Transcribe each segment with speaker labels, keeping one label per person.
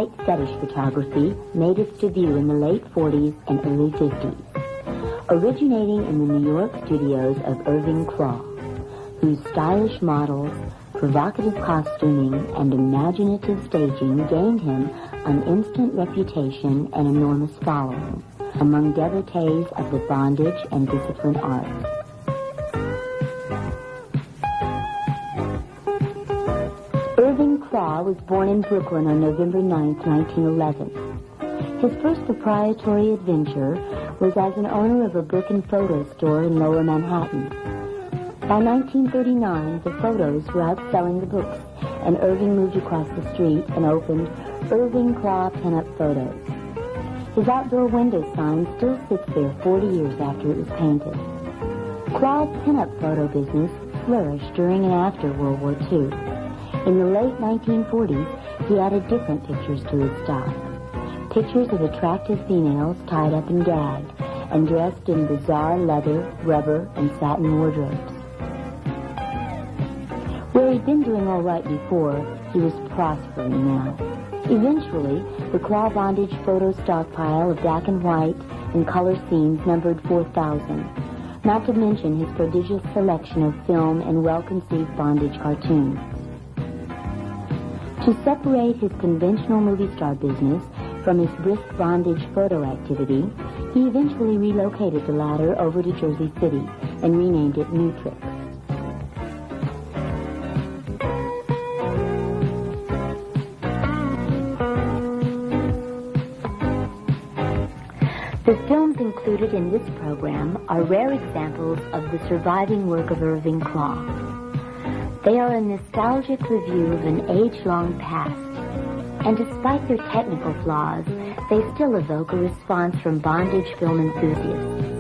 Speaker 1: light fetish photography made its debut in the late 40s and early 50s, originating in the New York studios of Irving Klaw, whose stylish models, provocative costuming, and imaginative staging gained him an instant reputation and enormous following among devotees of the bondage and discipline arts. Irving Klaw was born in Brooklyn on November 9, 1911. His first proprietary adventure was as an owner of a book and photo store in Lower Manhattan. By 1939, the photos were outselling the books, and Irving moved across the street and opened Irving Klaw Pinup Photos. His outdoor window sign still sits there 40 years after it was painted. Klaw's pinup photo business flourished during and after World War II. In the late 1940s, he added different pictures to his stock. Pictures of attractive females tied up and gagged and dressed in bizarre leather, rubber, and satin wardrobes. Where he'd been doing all right before, he was prospering now. Eventually, the Klaw Bondage photo stockpile of black and white and color scenes numbered 4,000, not to mention his prodigious selection of film and well-conceived bondage cartoons. To separate his conventional movie star business from his brisk bondage photo activity, he eventually relocated the latter over to Jersey City and renamed it New Tricks. The films included in this program are rare examples of the surviving work of Irving Klaw. They are a nostalgic review of an age-long past, and despite their technical flaws, they still evoke a response from bondage film enthusiasts.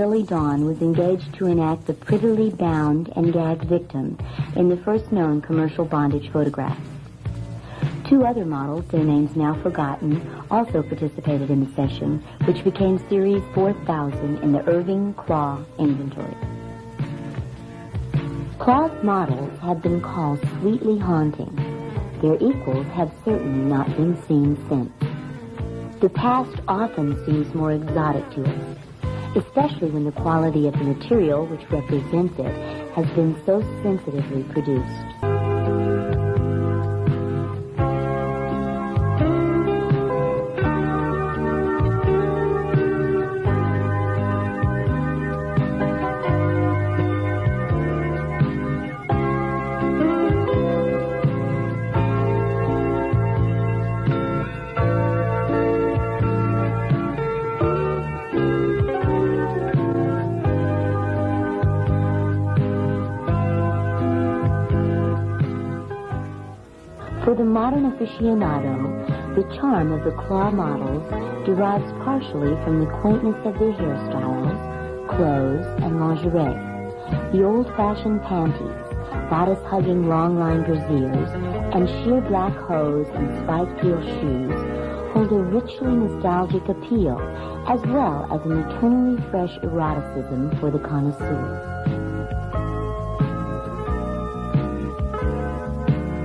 Speaker 1: Lily Dawn was engaged to enact the prettily bound and gagged victim in the first known commercial bondage photographs. Two other models, their names now forgotten, also participated in the session, which became Series 4000 in the Irving Klaw inventory. Klaw's models have been called sweetly haunting. Their equals have certainly not been seen since. The past often seems more exotic to us, especially when the quality of the material which represents it has been so sensitively produced. For the modern aficionado, the charm of the Klaw models derives partially from the quaintness of their hairstyles, clothes, and lingerie. The old-fashioned panties, bodice-hugging long-line brassieres, and sheer black hose and spike-heel shoes hold a richly nostalgic appeal, as well as an eternally fresh eroticism for the connoisseur.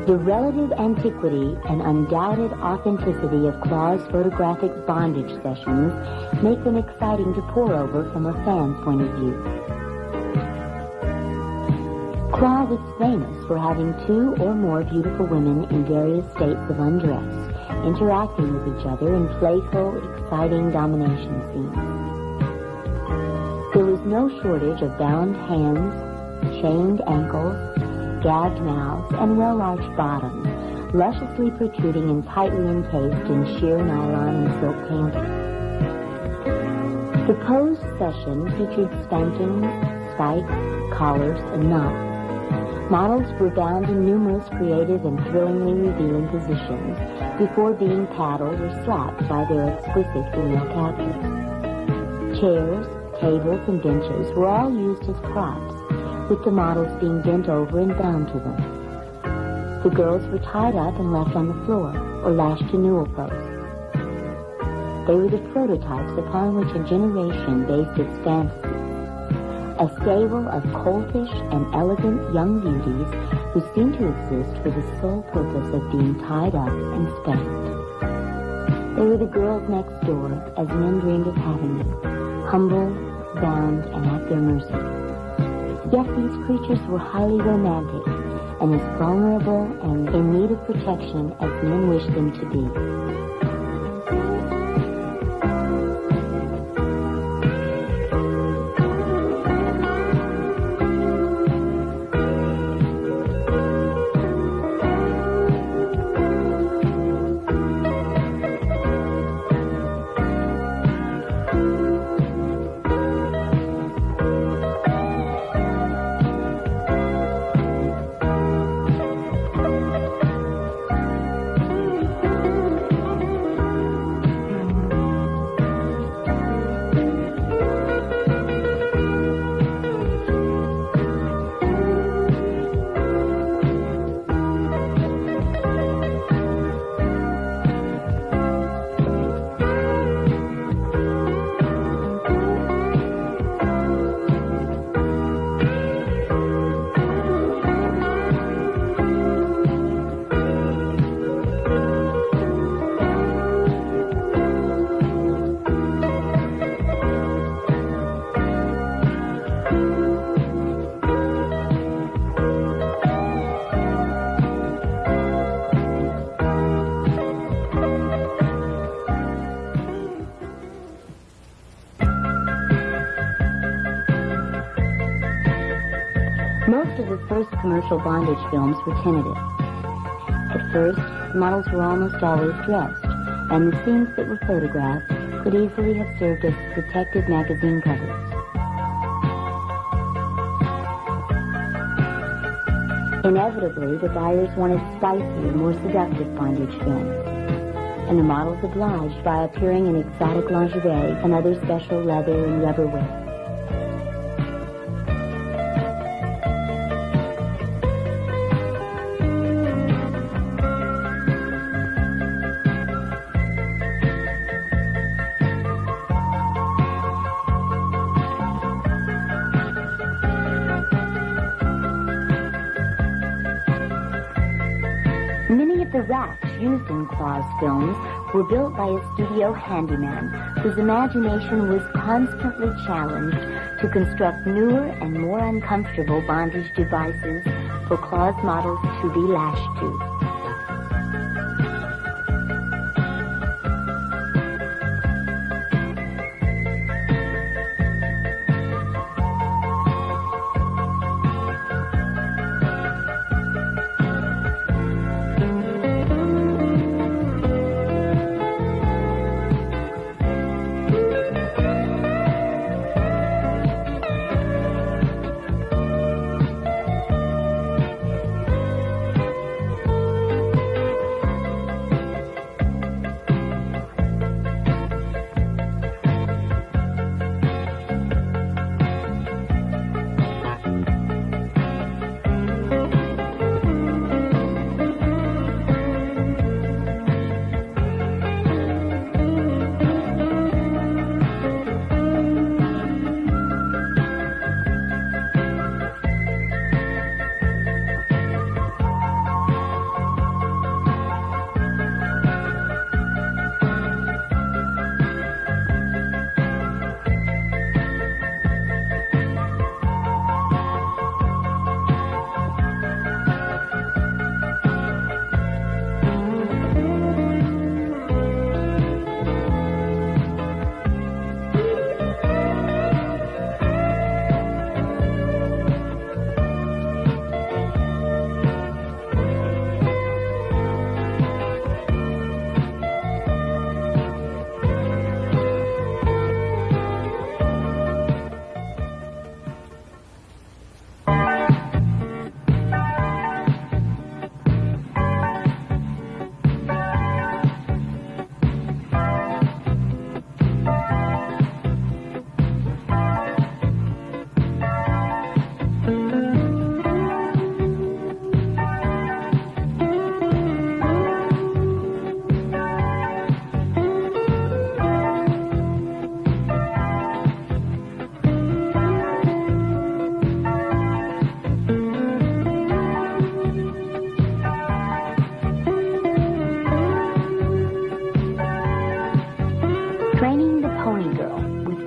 Speaker 1: The relative antiquity and undoubted authenticity of Klaw's photographic bondage sessions make them exciting to pore over from a fan's point of view. Klaw was famous for having two or more beautiful women in various states of undress, interacting with each other in playful, exciting domination scenes. There was no shortage of bound hands, chained ankles, gagged mouths, and well-arched bottoms, lusciously protruding and tightly encased in sheer nylon and silk panties. The posed session featured spankings, spikes, collars, and knots. Models were bound in numerous creative and thrillingly revealing positions before being paddled or slapped by their exquisite female captors. Chairs, tables, and benches were all used as props, with the models being bent over and bound to them. The girls were tied up and left on the floor, or lashed to newel posts. They were the prototypes upon which a generation based its fantasy. A stable of coltish and elegant young beauties who seemed to exist for the sole purpose of being tied up and spanked. They were the girls next door, as men dreamed of having them, humble, bound, and at their mercy. Yet these creatures were highly romantic and as vulnerable and in need of protection as men wished them to be. Most of the first commercial bondage films were tentative. At first, the models were almost always dressed, and the scenes that were photographed could easily have served as detective magazine covers. Inevitably, the buyers wanted spicier, more seductive bondage films, and the models obliged by appearing in exotic lingerie and other special leather and rubber wear. the racks used in Claw's films were built by a studio handyman whose imagination was constantly challenged to construct newer and more uncomfortable bondage devices for Claw's models to be lashed to.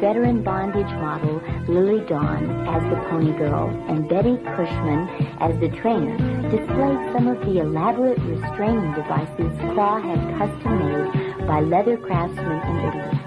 Speaker 1: Veteran bondage model Lily Dawn as the pony girl and Betty Cushman as the trainer displayed some of the elaborate restraining devices Claw had custom made by leather craftsmen in Italy.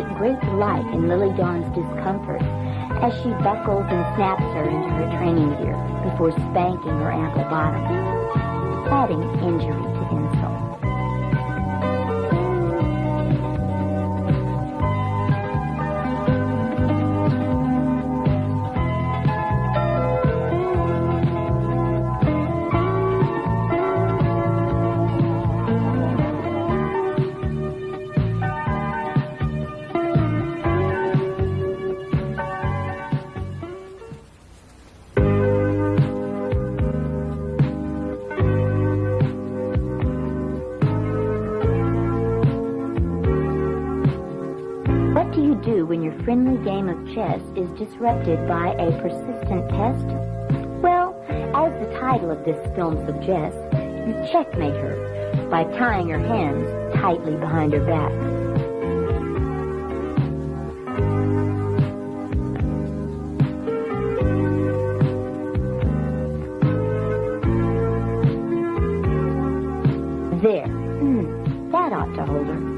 Speaker 1: take great delight in Lily Dawn's discomfort as she buckles and snaps her into her training gear before spanking her ankle bottom, adding injury to insult. When your friendly game of chess is disrupted by a persistent test? Well, as the title of this film suggests, you checkmate her by tying her hands tightly behind her back. There. That ought to hold her.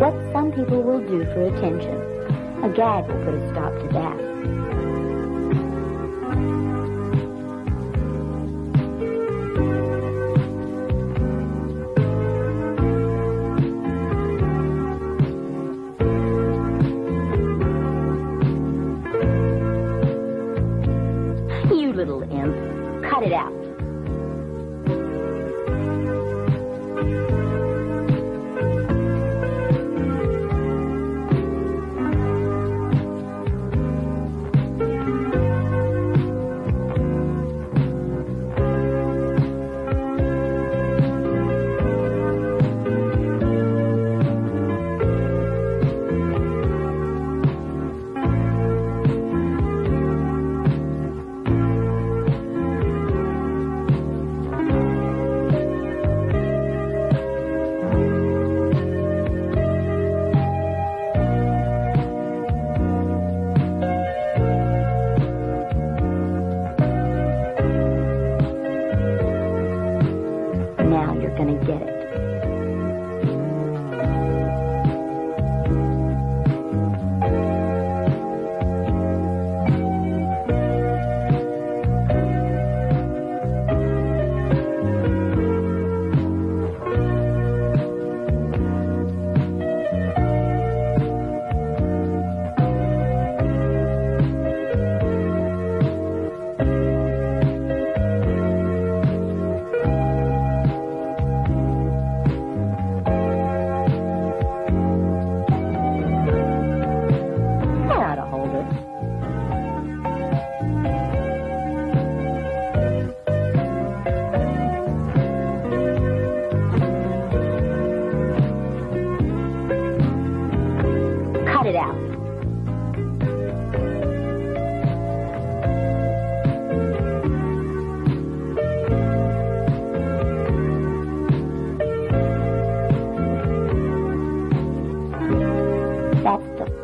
Speaker 1: What some people will do for attention. A gag will put a stop to that. You little imp, cut it out.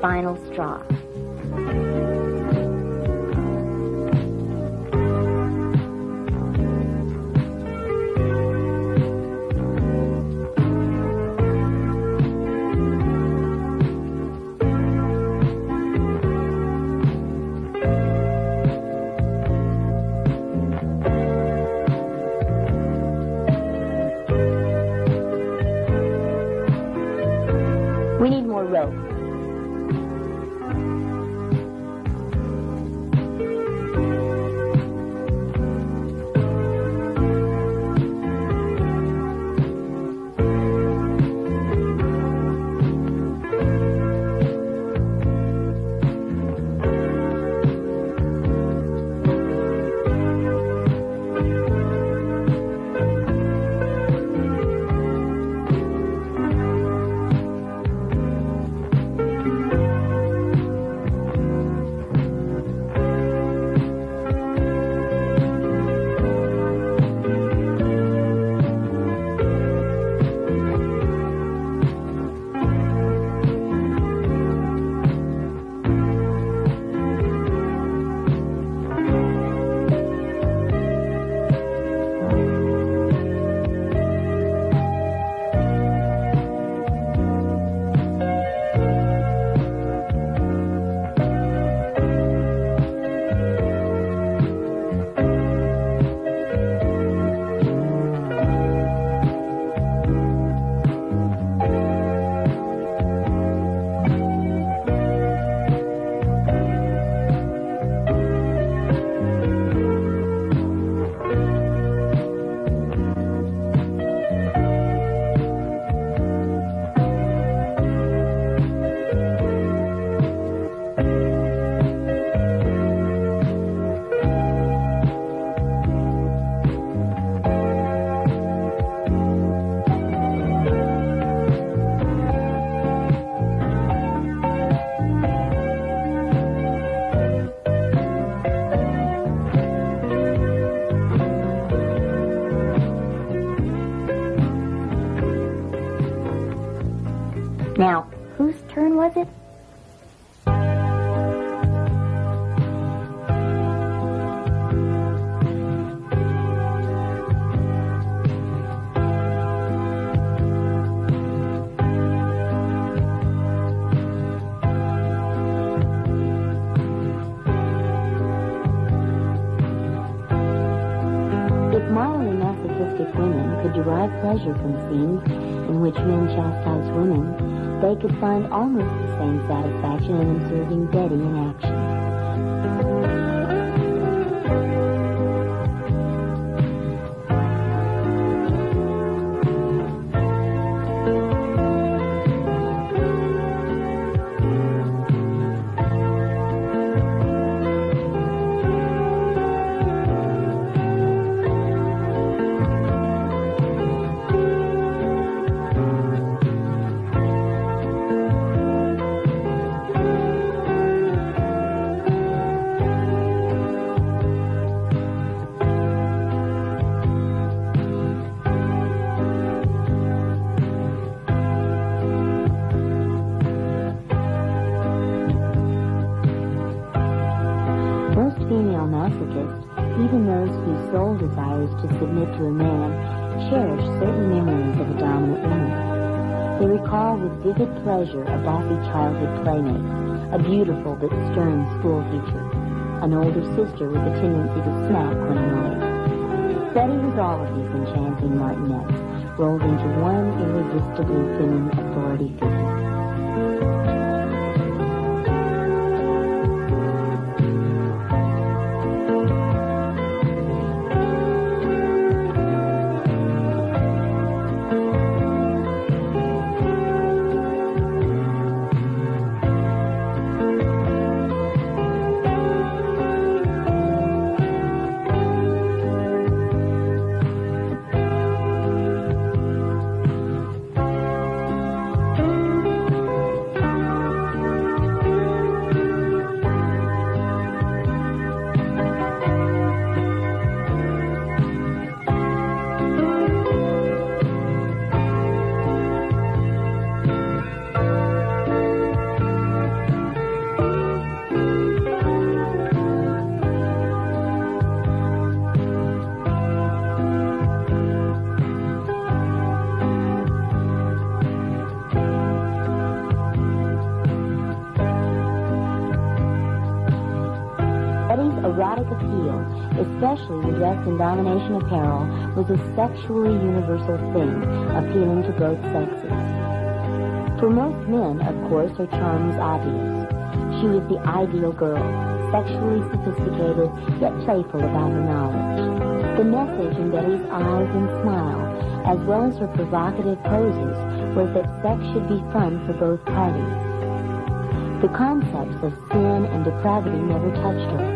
Speaker 1: Final straw. We need more rope. derive pleasure from scenes in which men chastise women, they could find almost the same satisfaction in observing Betty in action. Even those whose sole desire is to submit to a man cherish certain memories of a dominant woman. They recall with vivid pleasure a bossy childhood playmate, a beautiful but stern school teacher, an older sister with a tendency to smack when annoyed. Betty was all of these enchanting martinettes, rolled into one irresistibly feminine authority figure. Erotic appeal, especially the dress and domination apparel, was a sexually universal thing, appealing to both sexes. For most men, of course, her charm was obvious. She was the ideal girl, sexually sophisticated, yet playful about her knowledge. The message in Betty's eyes and smile, as well as her provocative poses, was that sex should be fun for both parties. The concepts of sin and depravity never touched her.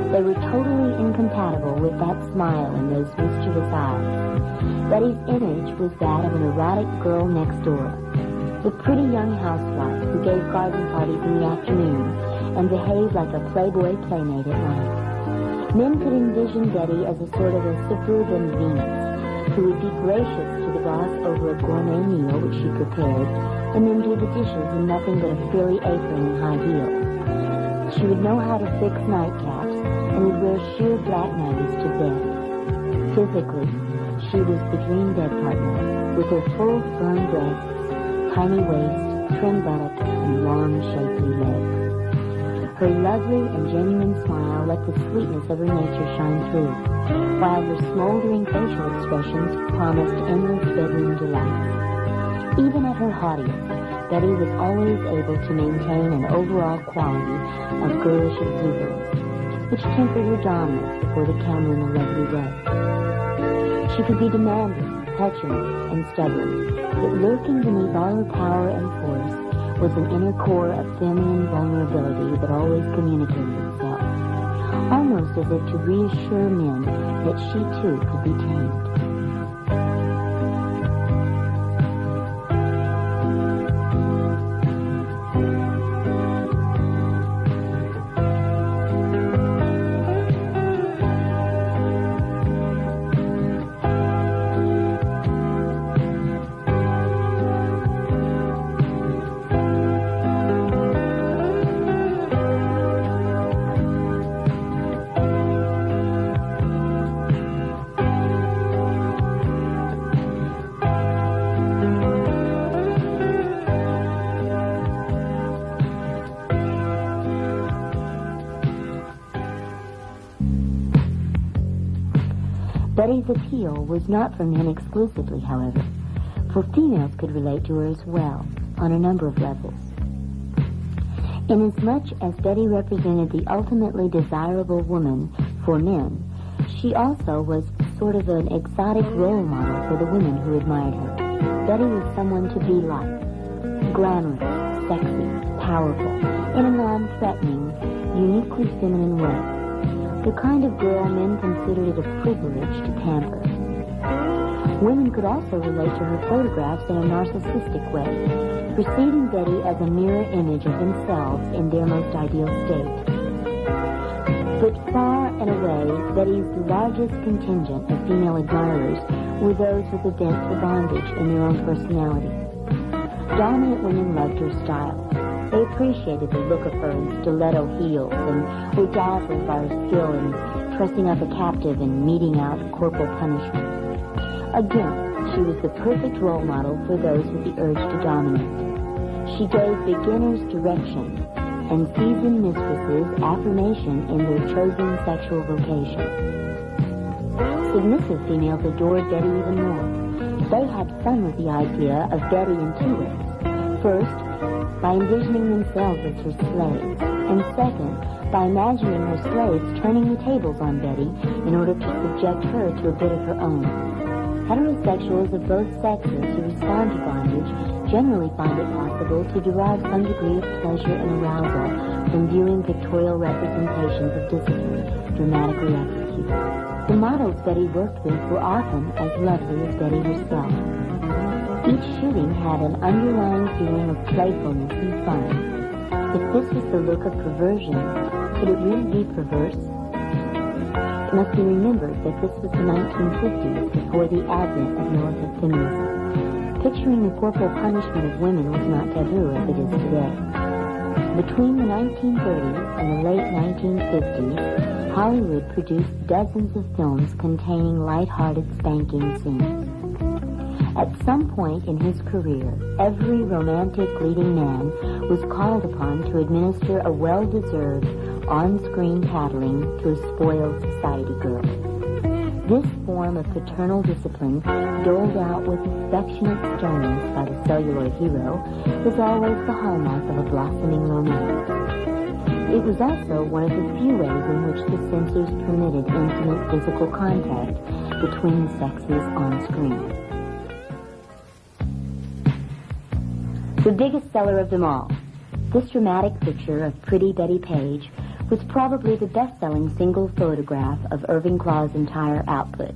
Speaker 1: They were totally incompatible with that smile and those mischievous eyes. Betty's image was that of an erotic girl next door, the pretty young housewife who gave garden parties in the afternoon and behaved like a playboy playmate at night. Men could envision Betty as a sort of a suburban Venus who would be gracious to the boss over a gourmet meal which she prepared and then do the dishes in nothing but a frilly apron and high heels. She would know how to fix nightcaps and would wear sheer black nighties to bed. Physically, she was the dream bed partner, with her full, firm breasts, tiny waist, trim buttocks, and long, shapely legs. Her lovely and genuine smile let the sweetness of her nature shine through, while her smoldering facial expressions promised endless bedroom delights. Even at her haughtiest, Betty was always able to maintain an overall quality of girlish exuberance, which tempered her dominance before the camera in a lovely way. She could be demanding, petulant, and stubborn, but lurking beneath all her power and force was an inner core of feminine vulnerability that always communicated itself, almost as if to reassure men that she too could be tamed. Betty's appeal was not for men exclusively, however, for females could relate to her as well, on a number of levels. Inasmuch as Betty represented the ultimately desirable woman for men, she also was sort of an exotic role model for the women who admired her. Betty was someone to be like, glamorous, sexy, powerful, in a non-threatening, uniquely feminine way. The kind of girl men considered it a privilege to pamper. Women could also relate to her photographs in a narcissistic way, perceiving Betty as a mirror image of themselves in their most ideal state. But far and away, Betty's largest contingent of female admirers were those with a bent for bondage in their own personality. Dominant women loved her style. They appreciated the look of her in stiletto heels and were dazzled by her skill in trussing up a captive and meting out corporal punishment. Again, she was the perfect role model for those with the urge to dominate. She gave beginners direction and seasoned mistresses affirmation in their chosen sexual vocation. Submissive females adored Betty even more. They had fun with the idea of Betty in two ways. First, by envisioning themselves as her slaves, and second, by imagining her slaves turning the tables on Betty in order to subject her to a bit of her own. Heterosexuals of both sexes who respond to bondage generally find it possible to derive some degree of pleasure and arousal from viewing pictorial representations of discipline dramatically executed. The models Betty worked with were often as lovely as Betty herself. Each shooting had an underlying feeling of playfulness and fun. If this was the look of perversion, could it really be perverse? It must be remembered that this was the 1950s, before the advent of militant feminism. Picturing the corporal punishment of women was not taboo as it is today. Between the 1930s and the late 1950s, Hollywood produced dozens of films containing light-hearted spanking scenes. At some point in his career, every romantic leading man was called upon to administer a well-deserved on-screen paddling to a spoiled society girl. This form of paternal discipline, doled out with affectionate sternness by the celluloid hero, is always the hallmark of a blossoming romance. It was also one of the few ways in which the censors permitted intimate physical contact between the sexes on screen. The biggest seller of them all, this dramatic picture of pretty Betty Page was probably the best-selling single photograph of Irving Klaw's entire output.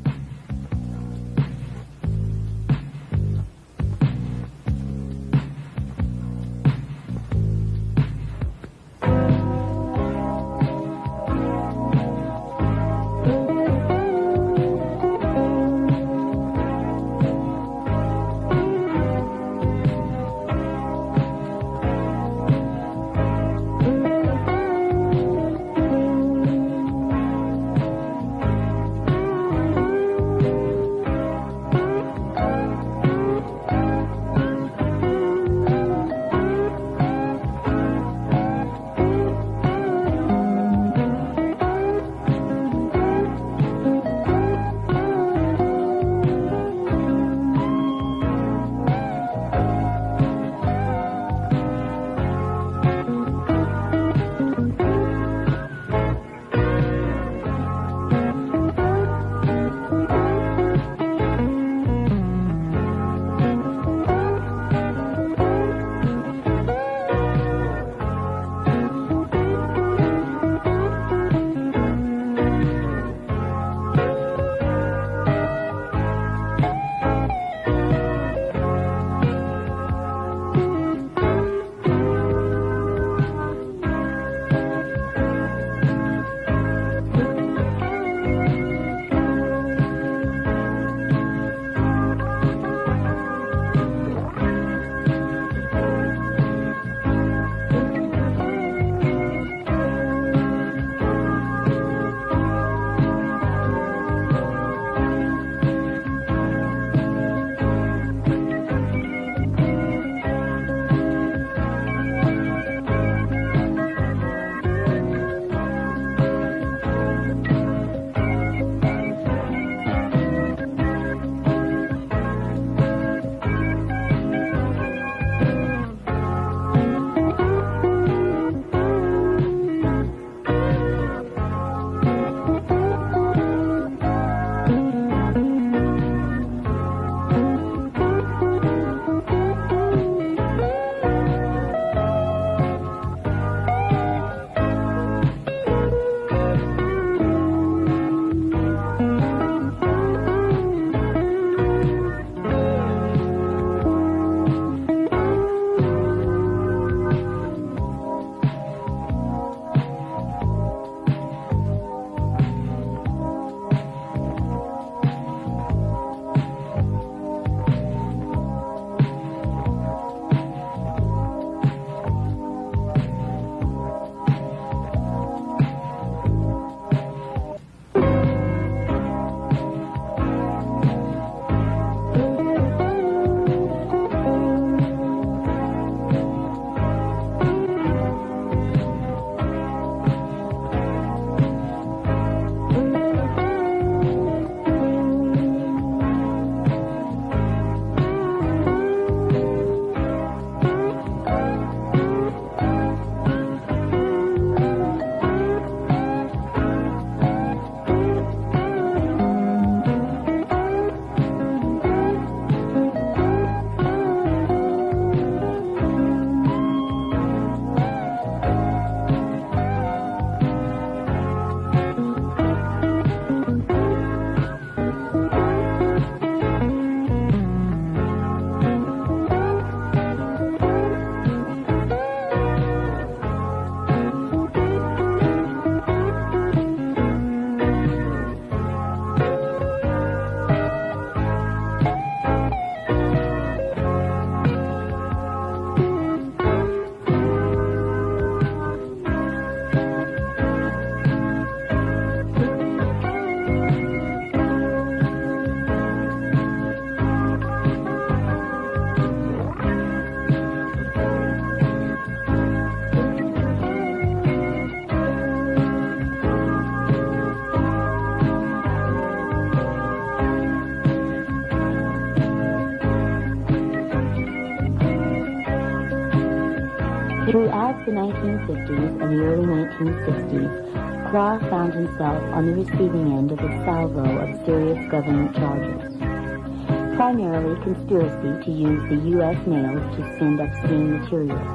Speaker 1: 1950s and the early 1960s, Claw found himself on the receiving end of a salvo of serious government charges. Primarily conspiracy to use the U.S. mails to send obscene materials.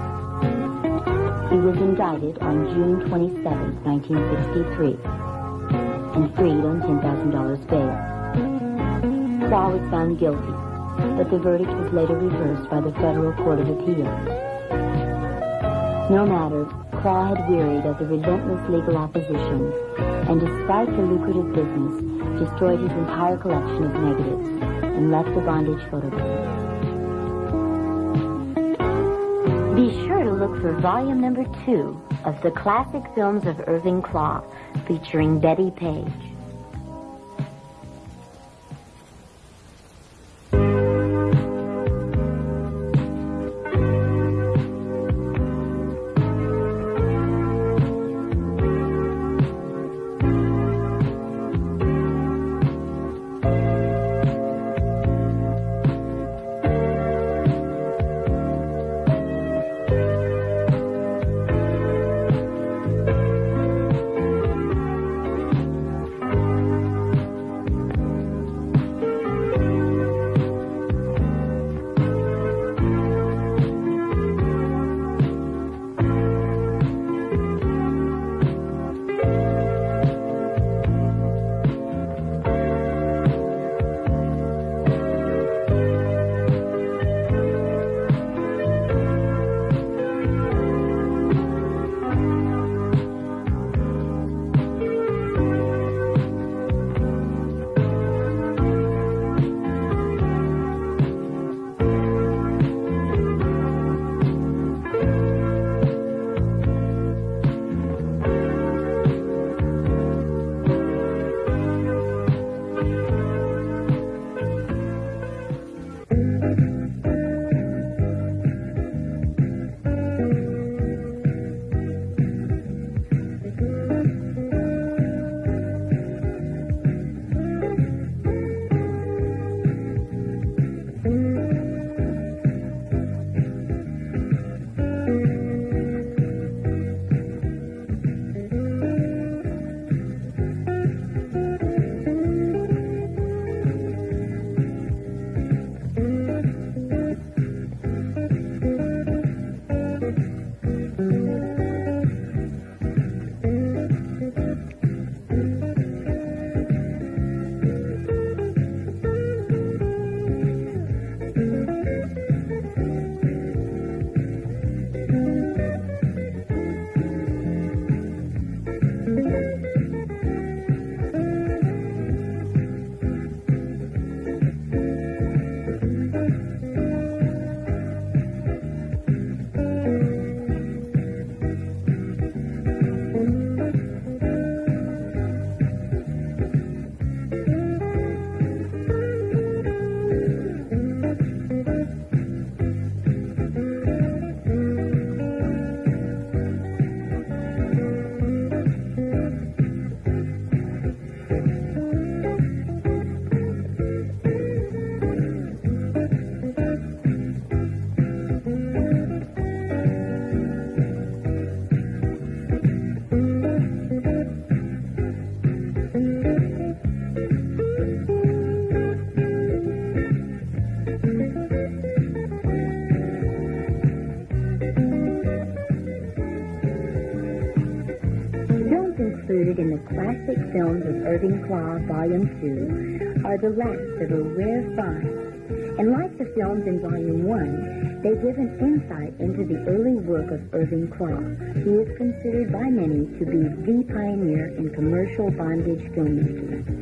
Speaker 1: He was indicted on June 27, 1963, and freed on $10,000 bail. Claw was found guilty, but the verdict was later reversed by the Federal Court of Appeals. No matter, Claw had wearied of the relentless legal opposition, and despite the lucrative business, destroyed his entire collection of negatives and left the bondage photograph. Be sure to look for volume number 2 of the classic films of Irving Klaw, featuring Betty Page.
Speaker 2: included in the classic films of Irving Klaw, Volume 2, are the last of a rare find. And like the films in Volume 1, they give an insight into the early work of Irving Klaw, who is considered by many to be the pioneer in commercial bondage filmmaking.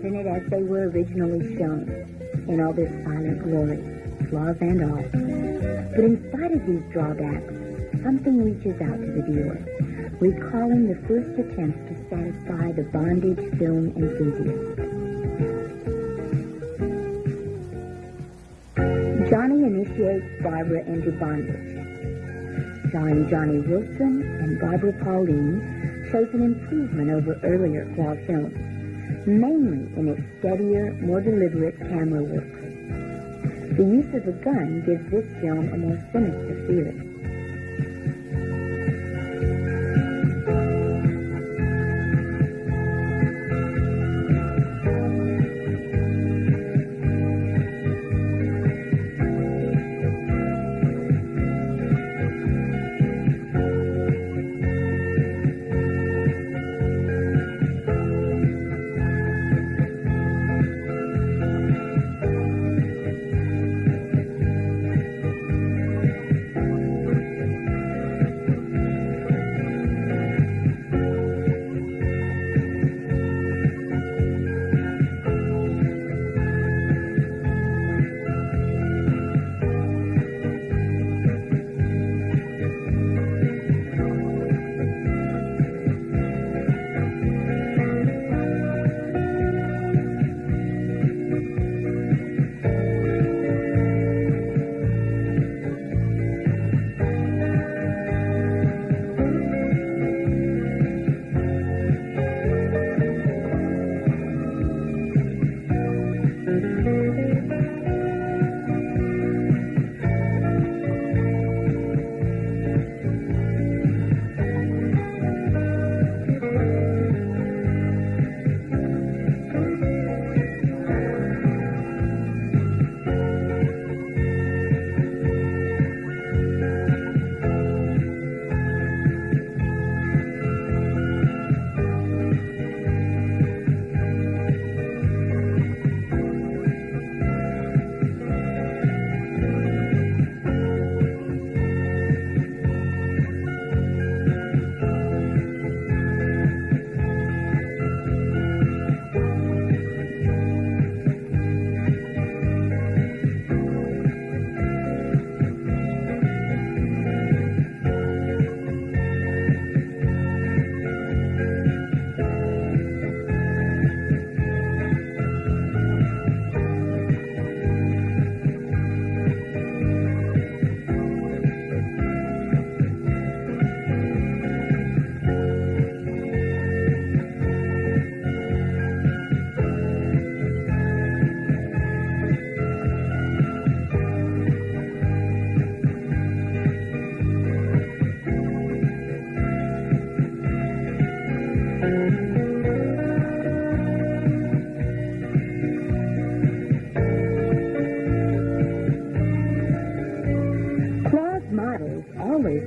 Speaker 2: presented as they were originally shown, in all their silent glory, flaws and all. But in spite of these drawbacks, something reaches out to the viewer, recalling the first attempts to satisfy the bondage film enthusiast. Johnny initiates Barbara into bondage. Starring Johnny Wilson and Barbara Pauline, shows an improvement over earlier Claw films, mainly in its steadier, more deliberate camera work. The use of a gun gives this film a more sinister feeling.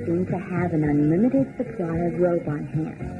Speaker 2: Seem to have an unlimited supply of rope on hand.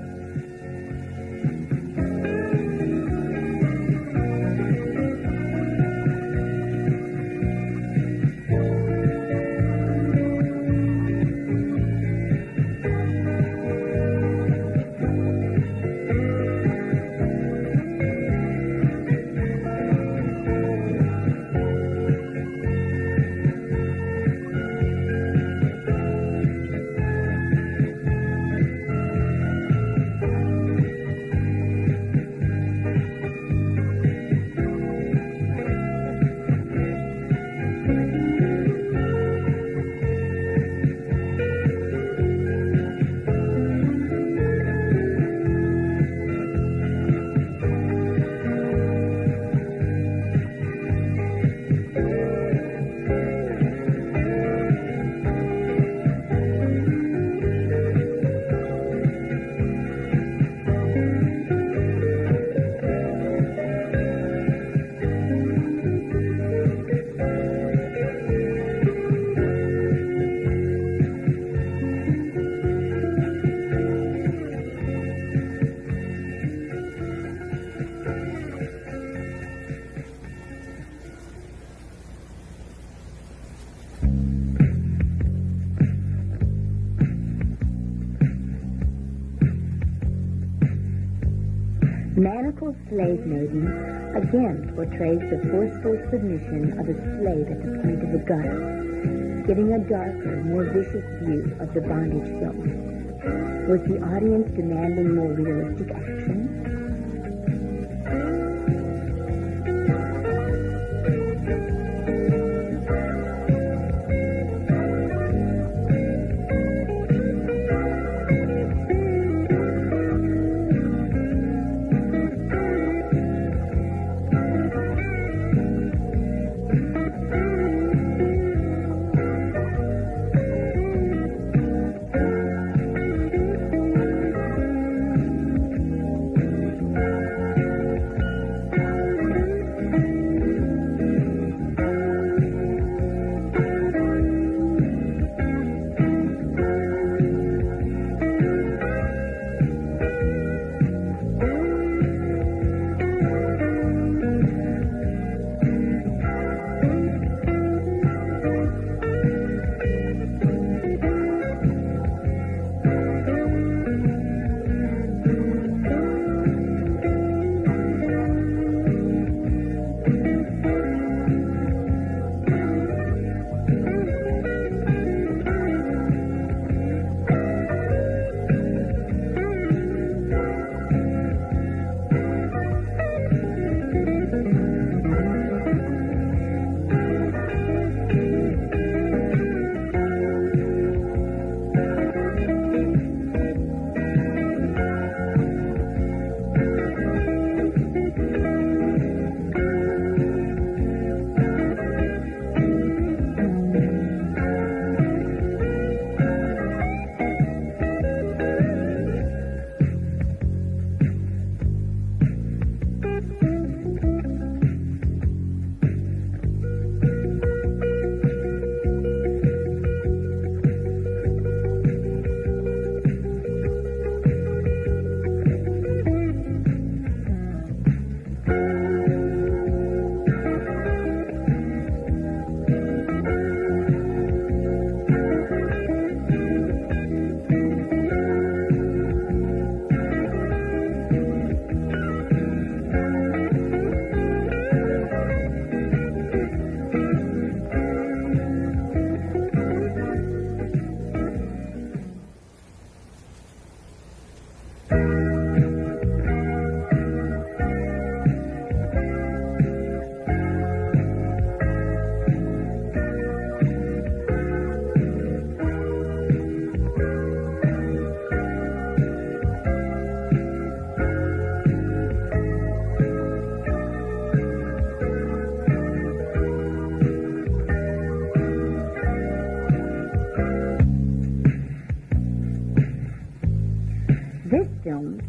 Speaker 2: Manacled Slave Maiden again portrays the forceful submission of a slave at the point of a gun, giving a darker, more vicious view of the bondage film. Was the audience demanding more realistic action?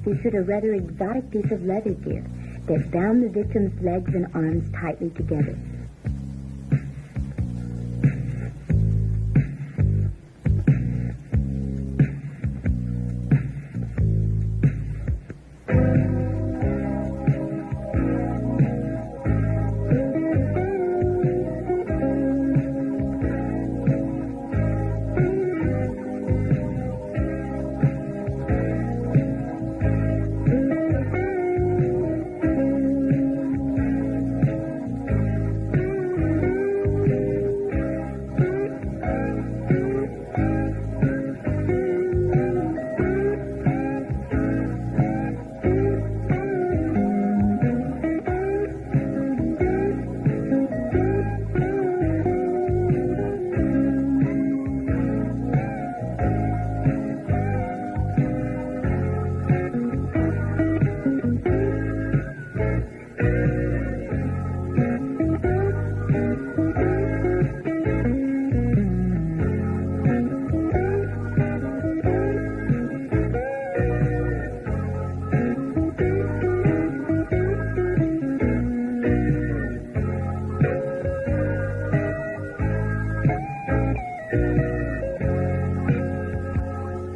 Speaker 2: Featured a rather exotic piece of leather gear that bound the victim's legs and arms tightly together.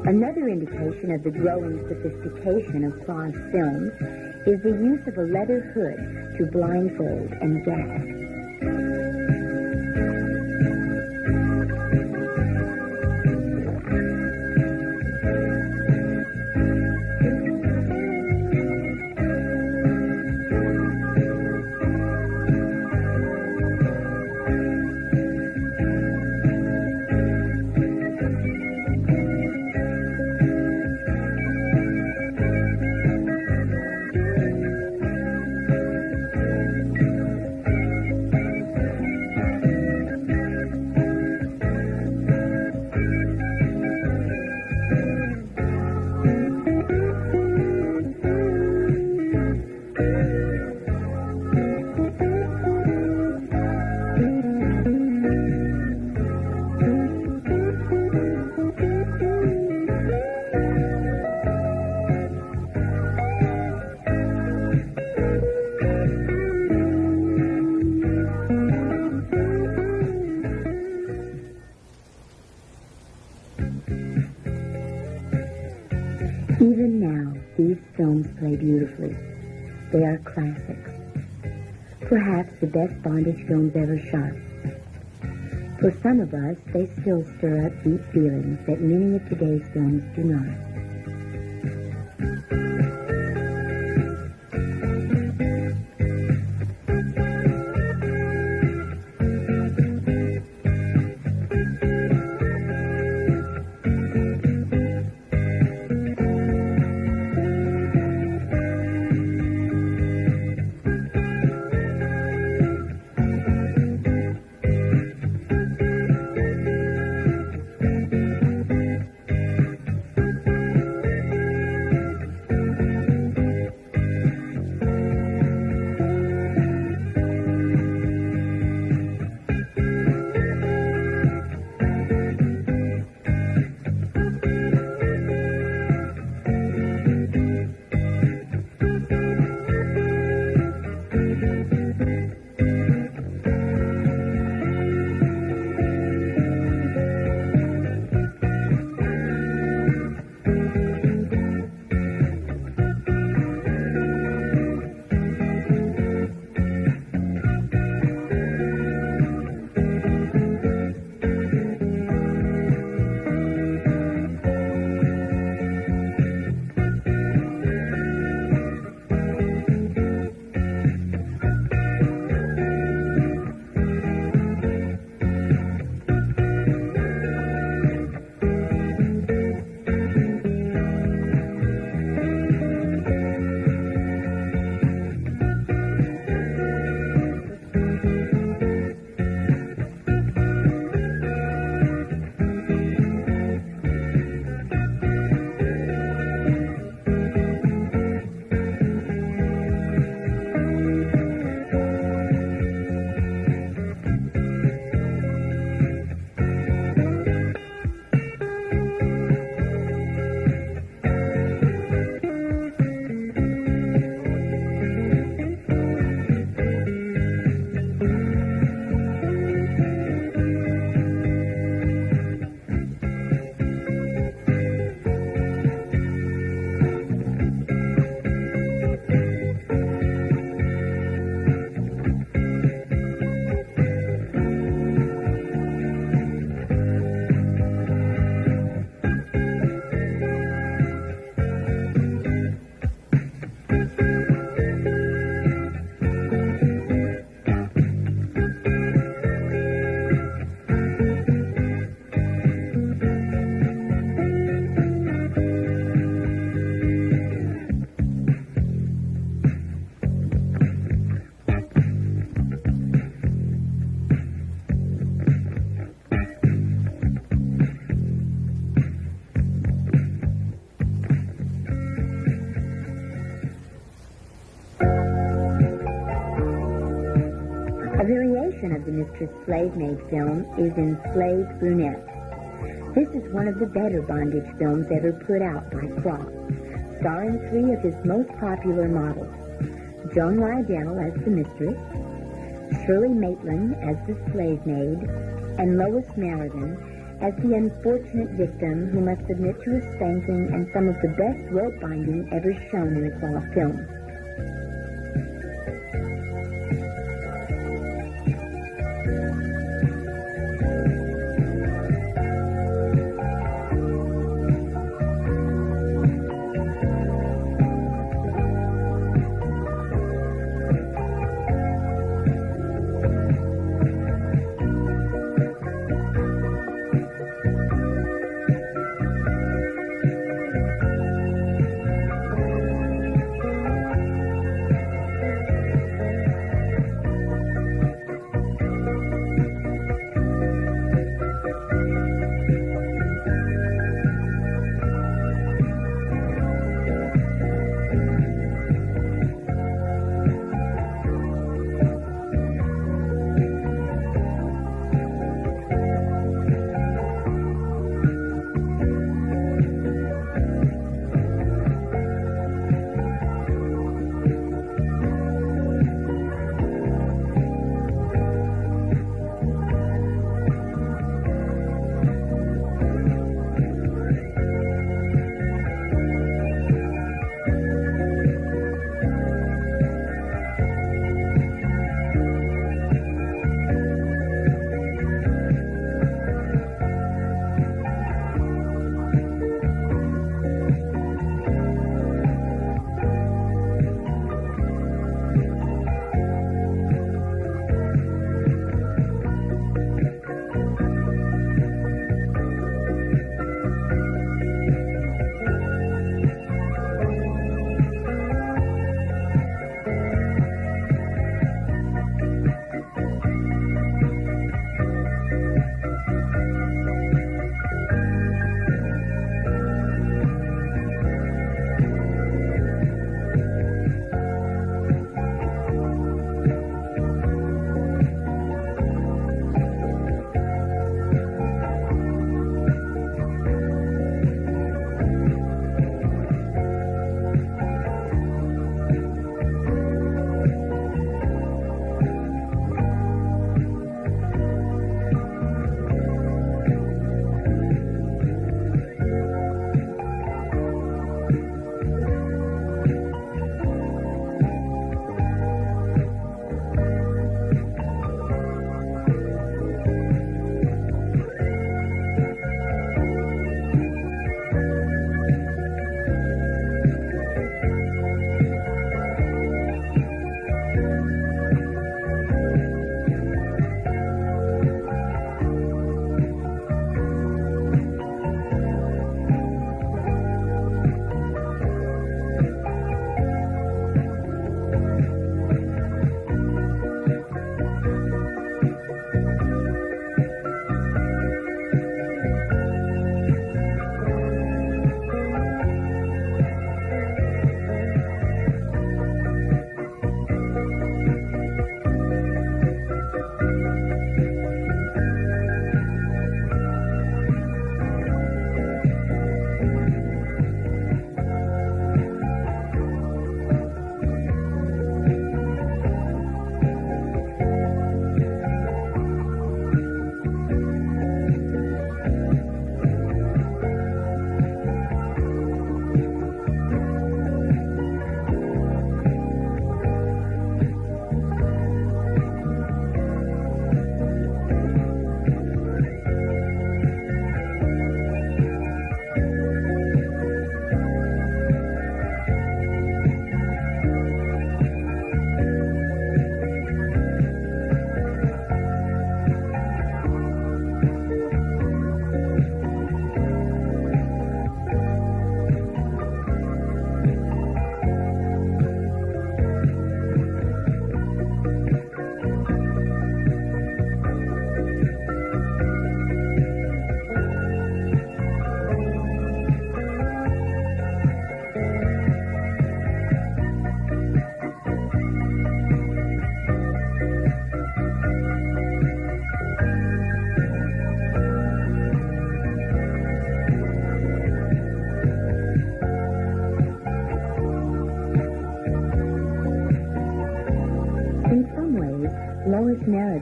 Speaker 2: Another indication of the growing sophistication of Claw's films is the use of a leather hood to blindfold and gag. these films play beautifully. They are classics. Perhaps the best bondage films ever shot. For some of us, they still stir up deep feelings that many of today's films do not. A variation of the Mistress Slave Maid film is Enslaved Brunette. This is one of the better bondage films ever put out by Clark, starring three of his most popular models: Joan Lydell as the mistress, Shirley Maitland as the slave maid, and Lois Meriden as the unfortunate victim who must submit to a spanking and some of the best rope binding ever shown in a cloth film.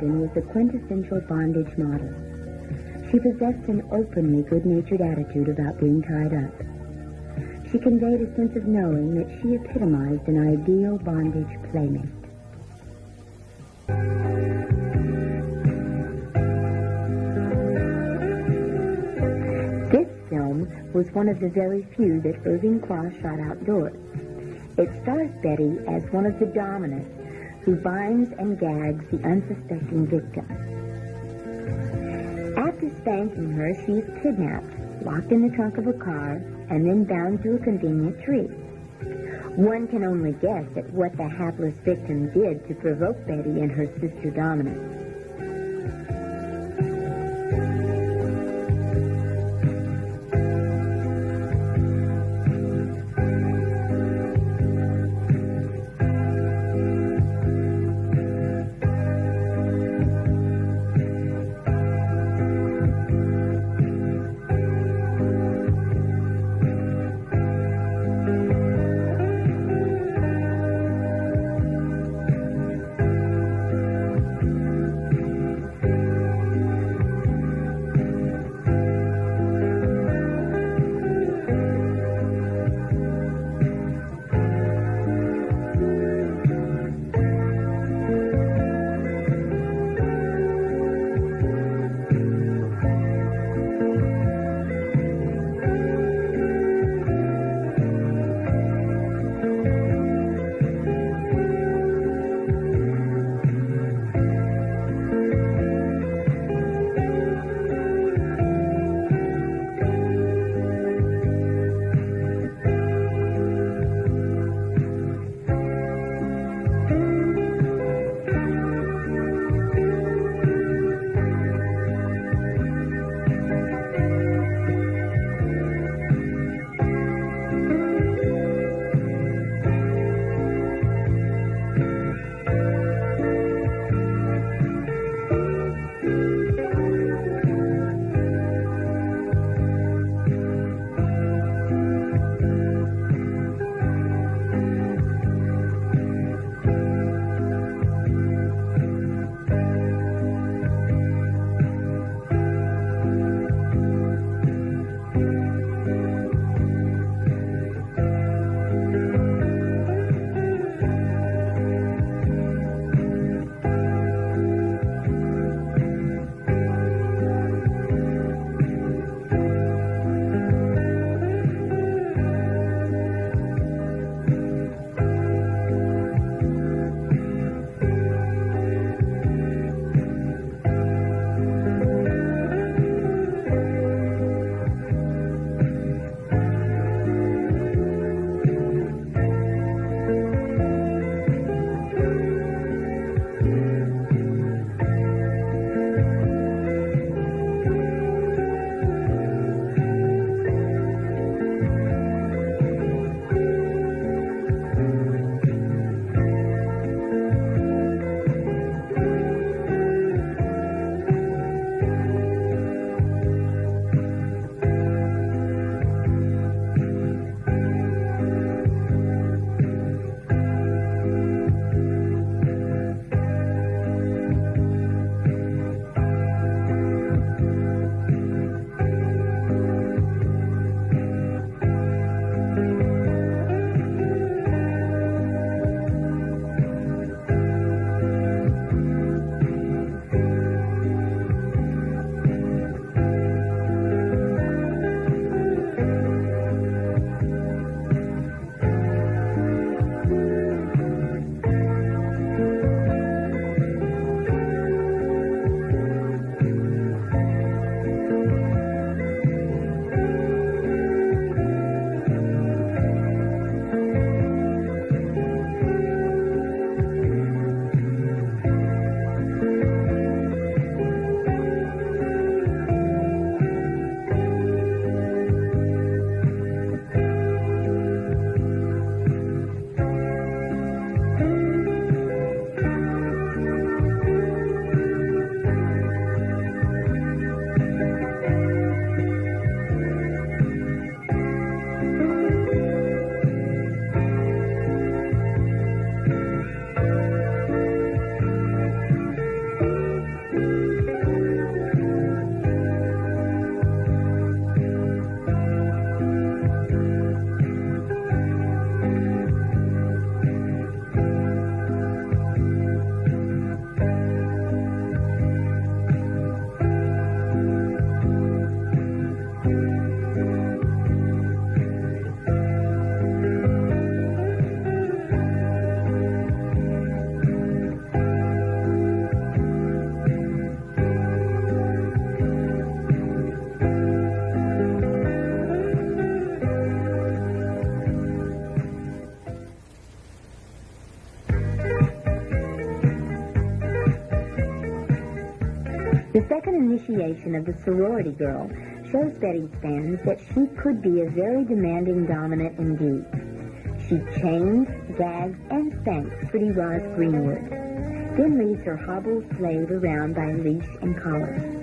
Speaker 2: Morgan was the quintessential bondage model. She possessed an openly good-natured attitude about being tied up. She conveyed a sense of knowing that she epitomized an ideal bondage playmate. This film was one of the very few that Irving Klaw shot outdoors. It stars Betty as one of the dominants who binds and gags the unsuspecting victim. After spanking her, she is kidnapped, locked in the trunk of a car, and then bound to a convenient tree. One can only guess at what the hapless victim did to provoke Betty and her sister dominant. The second initiation of the sorority girl shows Betty's fans that she could be a very demanding dominant indeed. She chains, gags, and spanks pretty Roz Greenwood, then leaves her hobbled slave around by leash and collar.